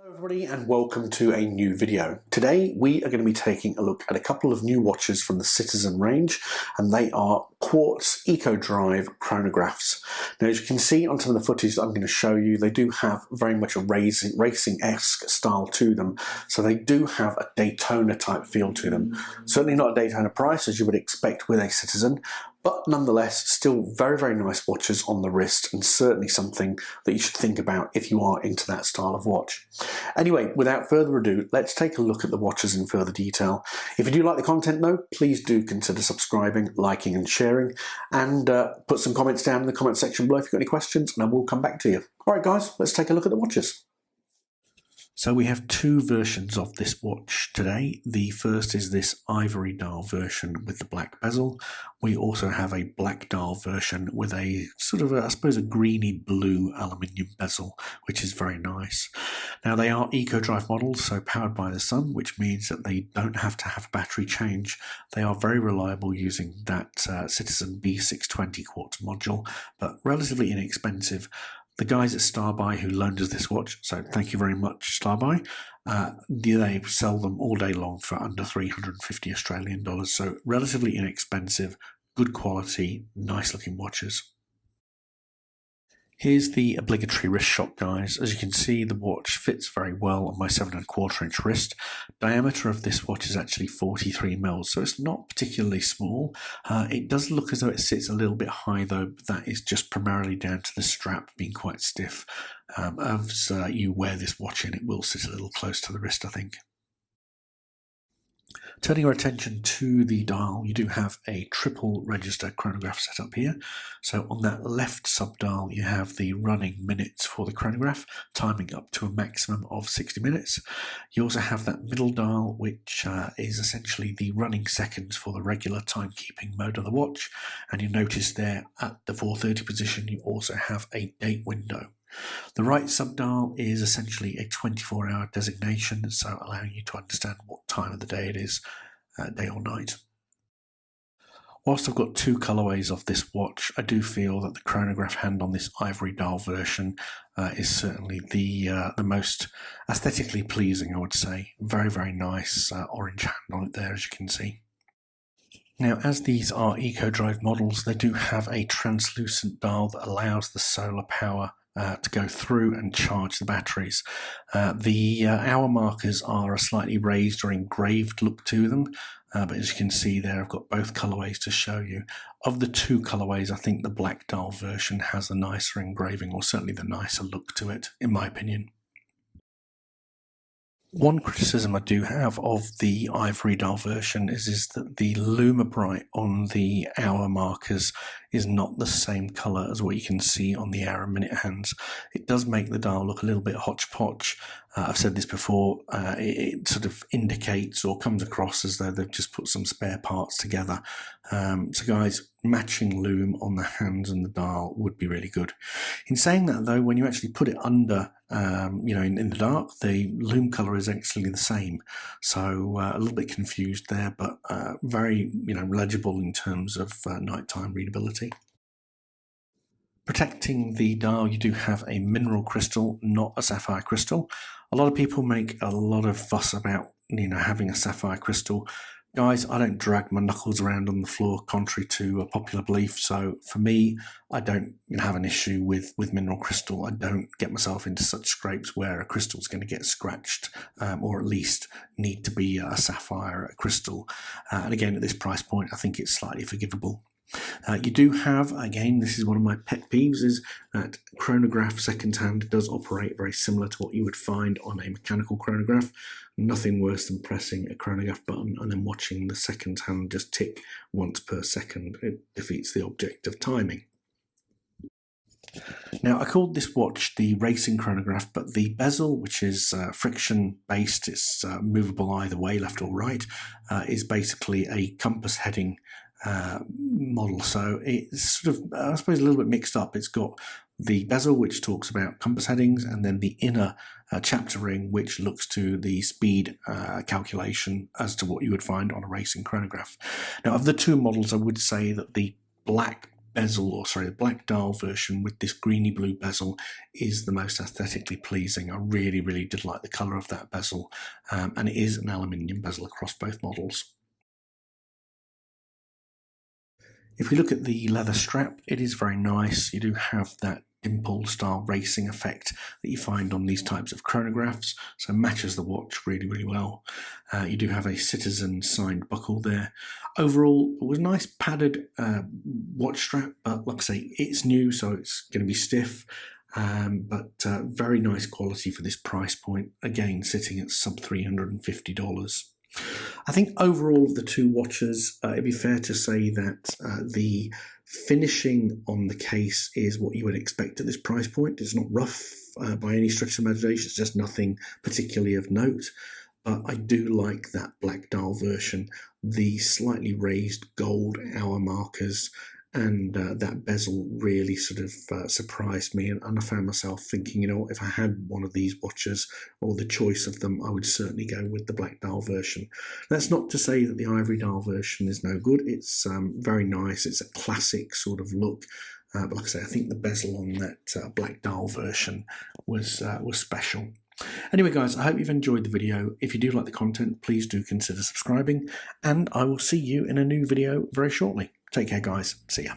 Hello everybody and welcome to a new video. Today we are going to be taking a look at a couple of new watches from the Citizen range, and they are quartz eco drive chronographs. Now, as you can see on some of the footage that I'm going to show you, they do have very much a racing-esque style to them, so they do have a Daytona type feel to them. Certainly not a Daytona price as you would expect with a Citizen, but nonetheless still very nice watches on the wrist, and certainly something that you should think about if you are into that style of watch. Anyway, without further ado, let's take a look at the watches in further detail. If you do like the content though, please do consider subscribing, liking and sharing, and put some comments down in the comment section below if you've got any questions, and I will come back to you. Alright guys, let's take a look at the watches. So we have two versions of this watch today. The first is this Ivory Dial version with the black bezel. We also have a black dial version with a sort of, I suppose, a greeny blue aluminium bezel, which is very nice. Now they are eco drive models, so powered by the sun, which means that they don't have to have battery change. They are very reliable using that Citizen B620 quartz module, but relatively inexpensive. The guys at Starbuy who loaned us this watch, so thank you very much Starbuy, they sell them all day long for under 350 Australian dollars, so relatively inexpensive, good quality, nice looking watches. Here's the obligatory wrist shot, guys. As you can see, the watch fits very well on my 7¼ inch wrist. Diameter of this watch is actually 43 mils, so it's not particularly small. It does look as though it sits a little bit high though, but that is just primarily down to the strap being quite stiff. As you wear this watch in, it will sit a little close to the wrist, I think. Turning our attention to the dial, you do have a triple register chronograph set up here. So on that left sub-dial you have the running minutes for the chronograph, timing up to a maximum of 60 minutes. You also have that middle dial, which is essentially the running seconds for the regular timekeeping mode of the watch. And you notice there at the 4:30 position you also have a date window. The right sub-dial is essentially a 24-hour designation, so allowing you to understand what time of the day it is, day or night. Whilst I've got two colourways of this watch, I do feel that the chronograph hand on this Ivory Dial version is certainly the most aesthetically pleasing, I would say. Very nice orange hand on it there, as you can see. Now, as these are eco drive models, they do have a translucent dial that allows the solar power to go through and charge the batteries. The hour markers are a slightly raised or engraved look to them, but as you can see there, I've got both colourways to show you. Of the two colourways, I think the black dial version has the nicer engraving, or certainly the nicer look to it, in my opinion. One criticism I do have of the Ivory Dial version is that the Lumibright on the hour markers is not the same colour as what you can see on the hour and minute hands. It does make the dial look a little bit hodgepodge. I've said this before, it sort of indicates or comes across as though they've just put some spare parts together. So guys, matching loom on the hands and the dial would be really good. In saying that though, when you actually put it under, in the dark, the loom colour is actually the same. So a little bit confused there, but very, legible in terms of nighttime readability. Protecting the dial, you do have a mineral crystal, not a sapphire crystal. A lot of people make a lot of fuss about, having a sapphire crystal. Guys, I don't drag my knuckles around on the floor, contrary to a popular belief. So for me, I don't have an issue with mineral crystal. I don't get myself into such scrapes where a crystal is going to get scratched, or at least need to be a sapphire crystal. And again, at this price point, I think it's slightly forgivable. You do have, again, this is one of my pet peeves, is that chronograph secondhand does operate very similar to what you would find on a mechanical chronograph. Nothing worse than pressing a chronograph button and then watching the second hand just tick once per second. It defeats the object of timing. Now, I called this watch the racing chronograph, but the bezel, which is friction based, it's movable either way, left or right, is basically a compass heading model. So it's sort of, I suppose, a little bit mixed up. It's got the bezel, which talks about compass headings, and then the inner chapter ring, which looks to the speed calculation as to what you would find on a racing chronograph. Now, of the two models, I would say that the black bezel, or sorry, the Black Dial version with this greeny blue bezel is the most aesthetically pleasing. I really did like the colour of that bezel, and it is an aluminium bezel across both models. If we look at the leather strap, it is very nice. You do have that dimple style racing effect that you find on these types of chronographs, so matches the watch really well. You do have a Citizen signed buckle there. Overall, it was a nice padded watch strap, but like I say, it's new, so it's going to be stiff. But very nice quality for this price point, again sitting at sub $350. I think overall of the two watches, it'd be fair to say that the finishing on the case is what you would expect at this price point. It's not rough by any stretch of the imagination, it's just nothing particularly of note. But I do like that Black Dial version, the slightly raised gold hour markers, and that bezel really sort of surprised me, and I found myself thinking, you know, if I had one of these watches or the choice of them, I would certainly go with the Black Dial version. That's not to say that the Ivory Dial version is no good. It's very nice. It's a classic sort of look. But like I say, I think the bezel on that Black Dial version was special. Anyway guys, I hope you've enjoyed the video. If you do like the content, please do consider subscribing, and I will see you in a new video very shortly. Take care guys, see ya.